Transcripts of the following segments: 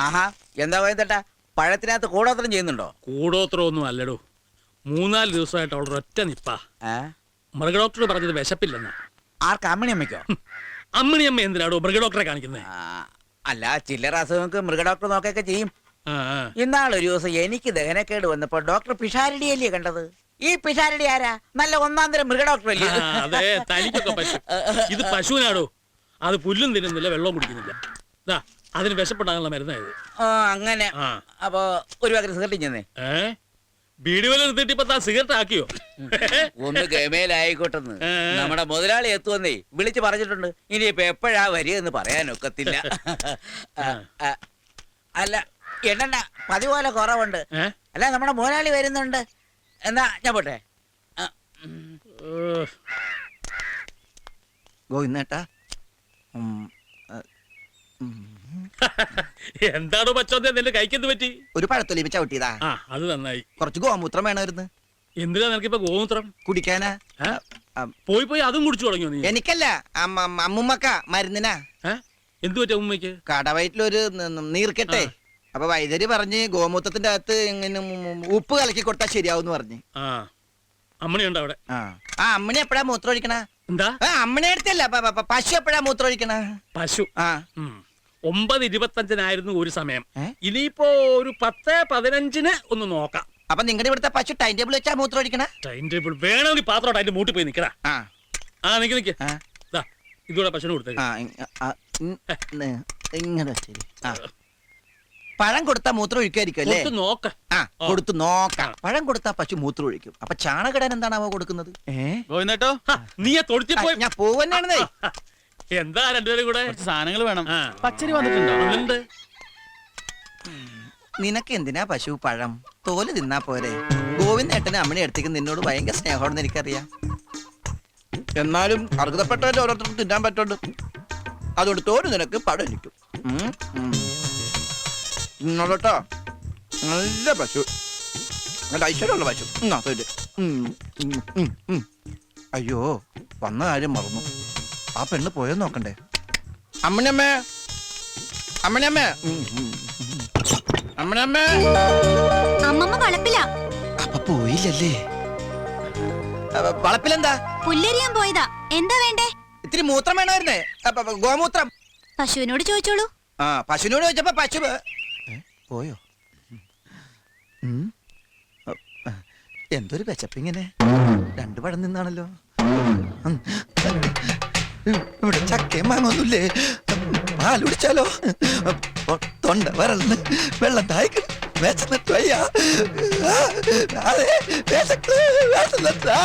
ആഹാ, എന്താ പറയുന്നേട്ടാ, പഴത്തിനകത്ത് കൂടോത്രം ചെയ്യുന്നുണ്ടോ? കൂടോത്രം ഒന്നും അല്ലടോ, 3-4 ദിവസമായിട്ട് അവളുടെ ഒറ്റ നിപ്പാ. മൃഗഡോക്ടർ പറഞ്ഞത് വിശപ്പില്ലെന്നാ. ആർക്ക്, അമ്മിണിയമ്മയ്ക്കോ? അമ്മിണിയമ്മ എന്തിനാടോ മൃഗഡോക്ടറെ കാണിക്കുന്നത്? അല്ല, ചില്ലറ അസുഖങ്ങൾക്ക് മൃഗഡോക്ടർ നോക്കൊക്കെ ചെയ്യും. ഇന്നാളൊരു ദിവസം എനിക്ക് ദഹനക്കേട് വന്നപ്പോ ഡോക്ടർ പിഷാരടിയല്ലേ കണ്ടത്. ഈ പിഷാരടി ആരാ? നല്ല ഒന്നാം തരം മൃഗഡോക്ടർ അല്ലേ? അതെ, തനിക്കൊക്കെ പറ്റും. ഇത് പശുവിനാടോ, അത് പുല്ലും തിന്നുന്നില്ല, വെള്ളവും കുടിക്കുന്നില്ല. അതിന് വിശപ്പുണ്ടാകാനുള്ള മരുന്നായത്. അങ്ങനെ. അപ്പൊ ഒരു പകരം സിഗരറ്റ് ചെന്നേ. ബീഡി വല നിർത്തിയിട്ട് ഇപ്പൊ സിഗരറ്റ് ആക്കിയോ? ഒന്ന് ഗമേലായിക്കോട്ടെന്ന് നമ്മുടെ മുതലാളി എത്തുവന്നേ വിളിച്ചു പറഞ്ഞിട്ടുണ്ട്. ഇനിയിപ്പൊ എപ്പോഴാ വരികയെന്ന് പറയാനൊക്കത്തില്ല. അല്ല, എണ്ണ പതിപോലെ കുറവുണ്ട്. അല്ല, നമ്മുടെ മുതലാളി വരുന്നുണ്ട്. എന്നാ ഞാൻ പോട്ടെ. ഗോവിന്ദേട്ടാ, എന്താണോ പച്ചോന്തേ നിന്റെ കൈക്കെന്ത് പറ്റി? ഒരു പഴത്തൊലി ചവിട്ടിയതാ. അത് നന്നായി. കുറച്ച് ഗോമൂത്രം വേണമായിരുന്നു. എന്തിനാ നിനക്കിപ്പോ ഗോമൂത്രം? കുടിക്കാനാ. പോയി അതും കുടിച്ചു തുടങ്ങിയോ നീ? എനിക്കല്ല, അമ്മുമ്മക്ക മരുന്നിനാ. എന്തു പറ്റി അമ്മയ്ക്ക്? കടവയറ്റിലൊരു നീർക്കെട്ടെ. അപ്പൊ വൈദ്യര് പറഞ്ഞ് ഗോമൂത്രത്തിന്റെ അകത്ത് ഇങ്ങനെ ഉപ്പ് കലക്കി കൊടുത്താൽ ശരിയാവും പറഞ്ഞു. അമ്മണിയുണ്ടോ അവിടെ? അമ്മണി എപ്പോഴാ മൂത്രം ഒഴിക്കണ? എന്താ? അമ്മണി അടുത്തല്ല, പശു എപ്പോഴാ മൂത്രം ഒഴിക്കണ? പശു 9:25 ഒരു സമയം. ഇനിയിപ്പോ ഒരു 10:15 ഒന്ന് നോക്കാം. അപ്പൊ നിങ്ങളുടെ ഇവിടുത്തെ പശു ടൈം ടേബിൾ വെച്ചാ മൂത്രം ഒഴിക്കണ? ടൈം ടേബിൾ വേണമെങ്കിൽ പാത്രം അതിന്റെ മൂട്ടി പോയി നിക്കടാ. നിക്ക് ഇതൂടെ പശുവിന് കൊടുത്തേക്ക്. ഇങ്ങനെ ശരി. പഴം കൊടുത്താ മൂത്രം ഒഴിക്കുമായിരിക്കും അല്ലേ? കൊടുത്തു നോക്കാം. പഴം കൊടുത്താ പശു മൂത്രം ഒഴിക്കും. അപ്പൊ ചാണകിടാൻ എന്താണാവോ കൊടുക്കുന്നത്? നീ തൊടിച്ചിപ്പോയി. ഞാൻ പോവന്നാണെന്നേ. എന്താ രണ്ടുപേരും കൂടെ? സാധനങ്ങൾ വേണം. പച്ചരി വന്നിട്ടുണ്ടോ? നിനക്ക് എന്തിനാ പശു പഴം? തോല് തിന്നാ പോരെ. ഗോവിന്ദേട്ടന് അമ്മണി അടുത്തേക്ക് നിന്നോട് ഭയങ്കര സ്നേഹമാണെന്ന് എനിക്കറിയാം. എന്നാലും അർഹതപ്പെട്ടവരെ ഓരോരുത്തർക്കും തിന്നാൻ പറ്റുള്ളൂ. അതുകൊണ്ട് തോല് നിനക്ക് പഴം ഇരിക്കും. ഇന്നോട്ടോ നല്ല പശു, നല്ല ഐശ്വര്യമുള്ള പശു. അയ്യോ, വന്ന കാര്യം മറന്നു. ആ പെണ്ണ് പോയെന്ന് നോക്കണ്ടേ? അമ്മണിയമ്മേ, അമ്മണിയമ്മേ, അമ്മണിയമ്മേ. അമ്മമ്മ വളപ്പില. അപ്പൊ പോയില്ലല്ലേ? വളപ്പിലെന്താ? പുല്ലരിയാൻ പോയതാ. എന്താ വേണ്ടേ? ഇത്തിരി മൂത്രം വേണമായിരുന്നേ, ഗോമൂത്രം. പശുവിനോട് ചോദിച്ചോളൂ. പശുവിനോട് ചോദിച്ചപ്പോ പശു പോയോ? എന്തൊരു വിശപ്പിങ്ങനെ. 2 പഴം നിന്നാണല്ലോ. ഇവിടെ ചക്കയും മാങ്ങൊന്നുമില്ലേ? പാൽ കുടിച്ചാലോ? തൊണ്ട വരൾന്ന് വെള്ളം തായ്ക്ക് വിശന്നിട്ട് വയ്യ. അതെ, വിശന്നിട്ട്.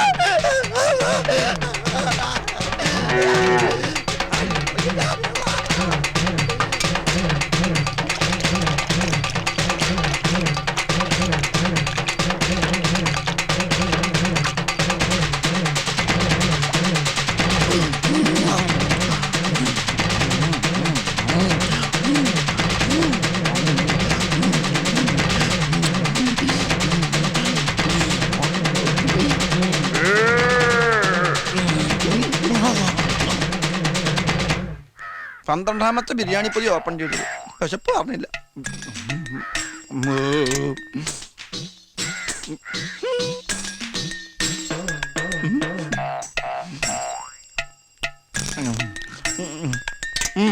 പന്ത്രണ്ടാമത്തെ ബിരിയാണി പൊതി ഓപ്പൺ ചെയ്തത്. വിശപ്പ് പറഞ്ഞില്ല.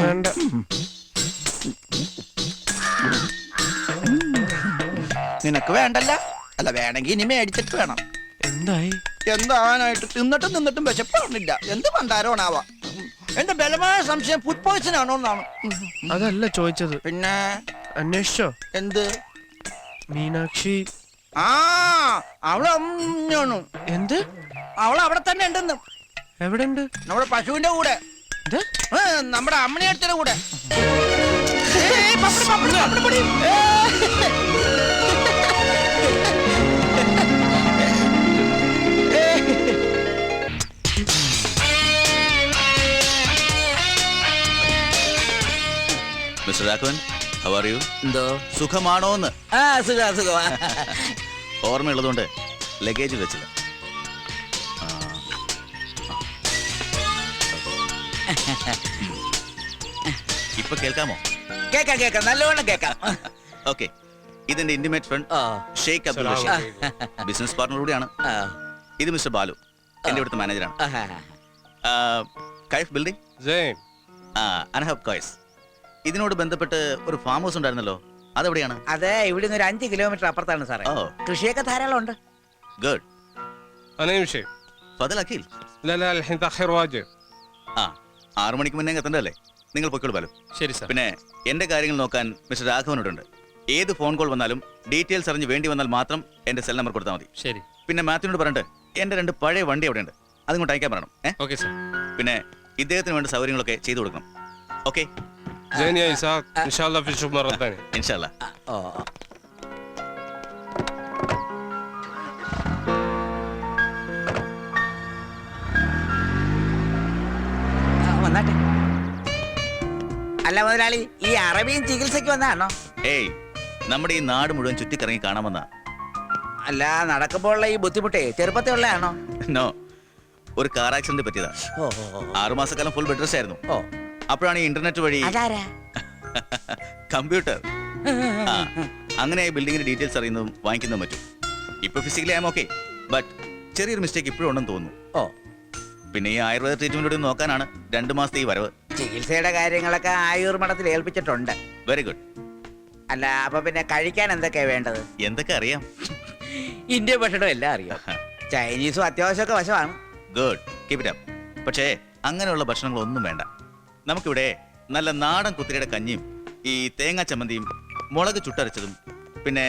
വേണ്ട. നിനക്ക് വേണ്ടല്ല? അല്ല, വേണമെങ്കിൽ ഇനി മേടിച്ചിട്ട് വേണം. എന്തായി? എന്താവാനായിട്ട്? തിന്നിട്ടും വിശപ്പ് പറഞ്ഞില്ല. എന്ത് പണ്ടാരോണാവാ. എന്റെ ബലമായ സംശയം ഫുഡ് പോയ്സൺ ആണോ എന്നാണ്. അതല്ല ചോദിച്ചത്. പിന്നെ അന്വേഷിച്ചോ? എന്ത്? മീനാക്ഷി. അവള് എന്ത്? അവളവിടെ തന്നെ ഉണ്ടെന്ന്. എവിടെ ഉണ്ട്? നമ്മുടെ പശുവിന്റെ കൂടെ, നമ്മുടെ അമ്മണിയടുത്തിന്റെ കൂടെ. Mister Raghavan, how are you? എന്തോ സുഖമാണോന്ന്? സുഖമാ. ഓർമ്മയുള്ളതുകൊണ്ട് ലഗേജ് വെച്ചില്ല. ഇപ്പൊ കേൾക്കാമോ? കേക്കാം കേക്കാം നല്ലോണം കേക്കാം. ഓക്കെ, ഇതെന്റെ intimate friend Sheikh Abdul Rasheed, business partner കൂടിയാണ്. ഇത് മിസ്റ്റർ ബാലു, എന്റെ ഇവിടുത്തെ മാനേജറാണ്. Kaif building Zain. അനഹബ് കോയ്സ്. ഇതിനോട് ബന്ധപ്പെട്ട് ഒരു ഫാം ഹൗസ് ഉണ്ടായിരുന്നല്ലോ, അതെവിടെയാണ്? അതെ, ഇവിടുന്ന് ഒരു 5 കിലോമീറ്റർ അപ്പുറത്താണ് സാറേ. ഓ, കൃഷിയൊക്കെ ധാരാളം ഉണ്ട്. ഗുഡ്. أنا يمشي. ഫദൽ അഖിൽ. لا لا الحين تأخير واجب. 6 മണിക്ക് മുന്നേ എത്തണ്ടല്ലേ? നിങ്ങൾ പൊയ്ക്കോളൂ ബാലു. ശരി സാർ. പിന്നെ എന്റെ കാര്യങ്ങൾ നോക്കാൻ മിസ്റ്റർ രാഘവനോടുണ്ട്. ഏത് ഫോൺ കോൾ വന്നാലും ഡീറ്റെയിൽസ് അറിഞ്ഞ് വേണ്ടി വന്നാൽ മാത്രം എന്റെ സെൽ നമ്പർ കൊടുത്താൽ മതി. ശരി. പിന്നെ മാത്യുവിനോട് പറഞ്ഞിട്ട് എന്റെ 2 പഴയ വണ്ടി അവിടെ ഉണ്ട്, അതുകൊണ്ട് അയക്കാൻ പറയണം. Okay sir. പിന്നെ ഇദ്ദേഹത്തിന് വേണ്ട സൗകര്യങ്ങളൊക്കെ ചെയ്തു കൊടുക്കണം. ഓക്കെ, زين يا إسحاق إن شاء الله في نشوف مرة ثانية. ഇൻഷാല്ലാ. ഓ വന്നാട്ടെ. അല്ല മുതലാളി, ഈ അറബിയൻ ചികിത്സയ്ക്ക് വന്നാണോ? ഏയ്, നമ്മുടെ ഈ നാട് മുഴുവൻ ചുറ്റിക്കറങ്ങി കാണാമെന്ന. അല്ല, നടക്കുമ്പോഴുള്ള ഈ ബുദ്ധിമുട്ടേ ചെറുപ്പത്തെ ഉള്ളതാണോ? നോ, ഒരു കാർ ആക്സിഡന്റ് പറ്റിയതാ. ഓ 6 മാസക്കാലം ഫുൾ ബെഡ് റെസ്റ്റ് ആയിരുന്നു. ഓ അപ്പോഴാണ് ഈ ഇന്റർനെറ്റ് വഴി അതാരാ? കമ്പ്യൂട്ടർ അങ്ങനെ ബിൽഡിങ്ങിന്റെ ഡീറ്റെയിൽസ് അറിയുന്നതും വാങ്ങിക്കുന്നതും പറ്റും. ഇപ്പൊ ഫിസിക്കലി ആം ഓക്കെ, ബട്ട് ചെറിയൊരു മിസ്റ്റേക്ക് ഇപ്പോഴും ഉണ്ടെന്ന് തോന്നുന്നു. ഓ, പിന്നെ ഈ ആയുർവേദ ട്രീറ്റ്മെന്റ് നോക്കാനാണ് 2 മാസത്തെ ഈ വരവ്. ചികിത്സയുടെ കാര്യങ്ങളൊക്കെ ആയുർ മഠത്തിൽ ഏൽപ്പിച്ചിട്ടുണ്ട്. Very good. അല്ല, അപ്പൊ പിന്നെ കഴിക്കാൻ എന്തൊക്കെയാ വേണ്ടത്? എന്തൊക്കെ അറിയാം? ഇന്ത്യൻ ഭക്ഷണം എല്ലാം അറിയാം. ചൈനീസും അത്യാവശ്യമൊക്കെ വശമാണ്. Good, keep it up. പക്ഷേ അങ്ങനെയുള്ള ഭക്ഷണങ്ങളൊന്നും വേണ്ട. നമുക്കിവിടെ നല്ല നാടൻ കുത്തിരിയുടെ കഞ്ഞിയും ഈ തേങ്ങാ ചമ്മന്തിയും മുളക് ചുട്ടരച്ചതും പിന്നെ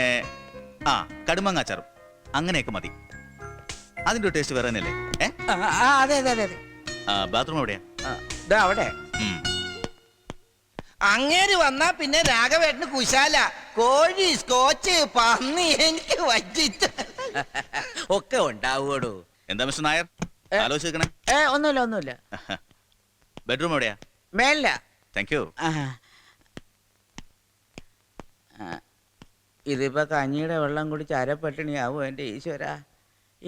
കടുമാങ്ങാച്ചാറും അങ്ങനെയൊക്കെ മതി. അതിന്റെ ഒരു ടേസ്റ്റ് വേറെ തന്നെയല്ലേ? അതെ അതെ അതെ അതെ. ബാത്റൂം എവിടെയാ? ദാ അവിടെ. ഉം. അങ്ങേര് വന്നാ പിന്നെ രാഘവേട്ടന് കുശാല. കോഴി, സ്കോച്ച്, പന്നി എനിക്ക് വച്ചിട്ട് ഒക്കെ ഉണ്ടാവൂടോ. എന്താ മിസ്റ്റർ നായർ ആലോചിക്കണേ? ഒന്നുമില്ല ഒന്നുമില്ല. ബെഡ്റൂം എവിടെയാ? മേലില്ല. Thank you. ഇതിപ്പോ കഞ്ഞിയുടെ വെള്ളം കുടിച്ച് അരപ്പട്ടിണിയാവും എന്റെ ഈശ്വര.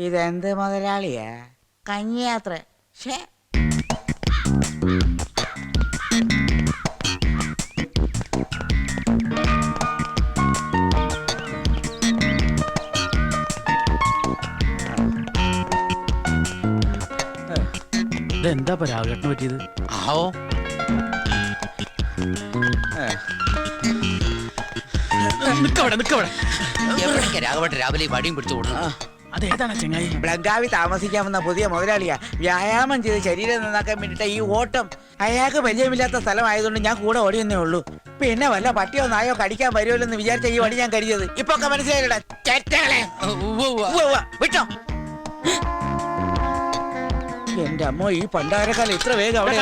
ഇതെന്ത് മുതലാളിയാ? കഞ്ഞിയാത്ര. ഷേ, ഇതെന്താ രാഘവേട്ടന് പറ്റിയത്? ആവോ. രാഘവട്ടെ രാവിലെ വടിയും പിടിച്ചു കൊടുത്തു. അതേതാണ് ചെങ്ങായി? ബ്ലങ്കാവി താമസിക്കാമെന്ന പുതിയ മുതലാളിയാ. വ്യായാമം ചെയ്ത് ശരീരം നന്നാക്കാൻ വേണ്ടിട്ട് ഈ ഓട്ടം. അയാൾക്ക് പരിചയമില്ലാത്ത സ്ഥലമായതുകൊണ്ട് ഞാൻ കൂടെ ഓടിയെന്നേ ഉള്ളൂ. പിന്നെ വല്ല പട്ടിയോ നായോ കടിക്കാൻ വരുമല്ലോ എന്ന് വിചാരിച്ച ഈ വടി ഞാൻ കരുതിയത്. ഇപ്പൊ ഒക്കെ മനസ്സിലായില്ല. വിട്ടോ. എന്റെ അമ്മ, ഈ പണ്ടാരക്കാലം ഇത്ര വേഗം അവിടെ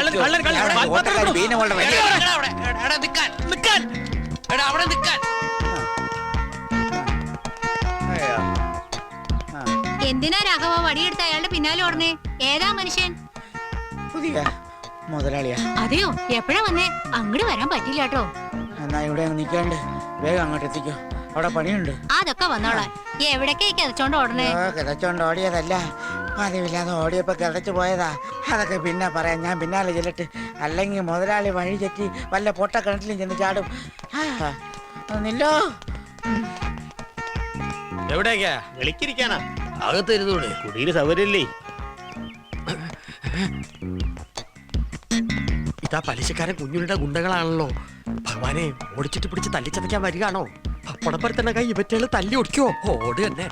എന്തിനാ രാഘവ വടിയെടുത്ത് അയാളുടെ പിന്നാലെ ഓടണേ? ഏതാ മനുഷ്യൻ? പുതിയ മുതലാളിയാ. അതെയോ? എപ്പോഴാ വന്നേ? അങ്ങോട്ട് വരാൻ പറ്റില്ല കേട്ടോ. എന്നാ ഇവിടെ നിൽക്കാണ്ട് വേഗം അങ്ങോട്ട് എത്തിക്കോ, അവിടെ പണിയുണ്ട്. അതൊക്കെ വന്നോളാം. എവിടേക്കാ കിതച്ചോണ്ട് ഓടണേ? കിതച്ചോണ്ട് ഓടിയതല്ല, പതിവില്ലാതെ ഓടിയപ്പോ കിതച്ചു പോയതാ. അതൊക്കെ പിന്നെ പറയാം, ഞാൻ പിന്നാലെ ചെല്ലിട്ട്. അല്ലെങ്കിൽ മുതലാളി വഴി തെറ്റി വല്ല പൊട്ട കിണറ്റിലും ചെന്ന് ചാടും. നില്ലോ. എവിടേക്കാ? വിളിക്കിരിക്കാനാ? അകത്തിരുന്നൂടെ? കുടിയിൽ സൗകര്യമില്ലേ? ഇതാ പലിശക്കാരൻ കുഞ്ഞുങ്ങളുടെ ഗുണ്ടകളാണല്ലോ. ഭഗവാനെ, ഓടിച്ചിട്ട് പിടിച്ച് തല്ലിച്ചതയ്ക്കാൻ വരികയാണോ? പപ്പടപ്പരത്തന്നെ കൈ ഇവറ്റകള് തല്ലി ഒടിക്കോ? ഓട് തന്നെ.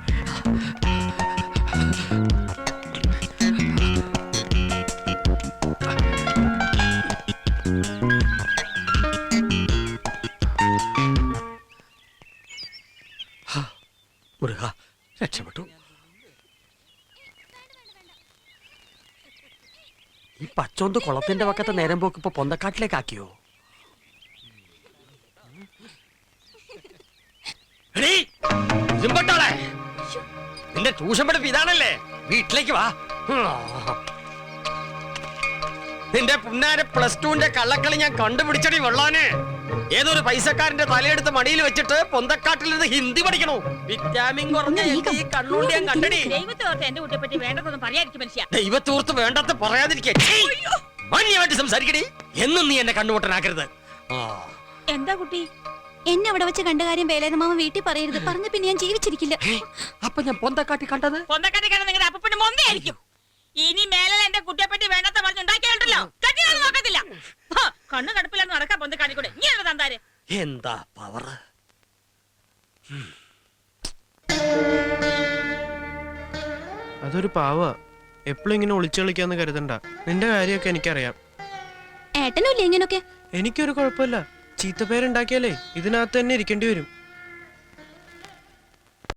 മുരുക, രക്ഷപ്പെട്ടു. ഈ പച്ചോന്ത് കുളത്തിന്റെ പക്കത്തെ നേരം പോക്ക് ഇപ്പൊ പൊന്തക്കാട്ടിലേക്കാക്കിയോ? നിന്റെ ട്യൂഷൻ പഠിപ്പ് ഇതാണല്ലേ? വീട്ടിലേക്ക് വാ. നിന്റെ പുന്നാര +2ന്റെ കള്ളക്കളി ഞാൻ കണ്ടുപിടിച്ചടി വെള്ളാന്. ഏതൊരു പൈസക്കാരന്റെ തലയെടുത്ത് മടിയിൽ വെച്ചിട്ട് പൊന്തക്കാട്ടിൽ നിന്ന് ഹിന്ദി പഠിക്കണോ? വിറ്റാമിൻ കുറഞ്ഞ ഈ കണ്ണൂണ്ടി ഞാൻ കണ്ടടി. ദൈവത്തോർത്ത് വേണ്ടത് പറയാതിരിക്കേ. മാന്യമായിട്ട് സംസാരിക്കടി. എന്നും നീ എന്നെ കണ്ണുപൊട്ടനാക്കരുത്. എന്താ കുട്ടി? എന്നെ അവിടെ വെച്ച് കണ്ട കാര്യം വേലേതമാമ വീട്ടിൽ പറയരുത്. പറഞ്ഞ പിന്നെ ഞാൻ ജീവിച്ചിരിക്കില്ല. അപ്പൊ ഞാൻ പൊന്തക്കാട്ടി കണ്ടത് പൊന്തക്കാട്ടി കണ്ട നിങ്ങളുടെ അപ്പന്റെ മൊന്തയായിരിക്കും. ഇനി മേലെ എന്റെ കുട്ടിയെ പറ്റി വേണ്ടാത്ത പറഞ്ഞുണ്ടാക്കിയാലുണ്ടല്ലോ കട്ടിയൊന്നും നോക്കത്തില്ല. കണ്ണു കടുപ്പില്ലാന്ന് നടക്കാൻ പൊന്തക്കാട്ടി കൂടെ നീ എന്താ തന്താര്? എന്താ പവർ. അതൊരു പാവ. എപ്പോഴും ഇങ്ങനെ ഒളിച്ചു കളിക്കാന്ന് കരുതണ്ട. നിന്റെ കാര്യമൊക്കെ എനിക്കറിയാം. ഏട്ടനുമില്ലേ ഇങ്ങനൊക്കെ? എനിക്കൊരു കുഴപ്പമില്ല. ചീത്തപ്പേരുണ്ടാക്കിയാലേ ഇതിനകത്ത് തന്നെ ഇരിക്കേണ്ടി വരും.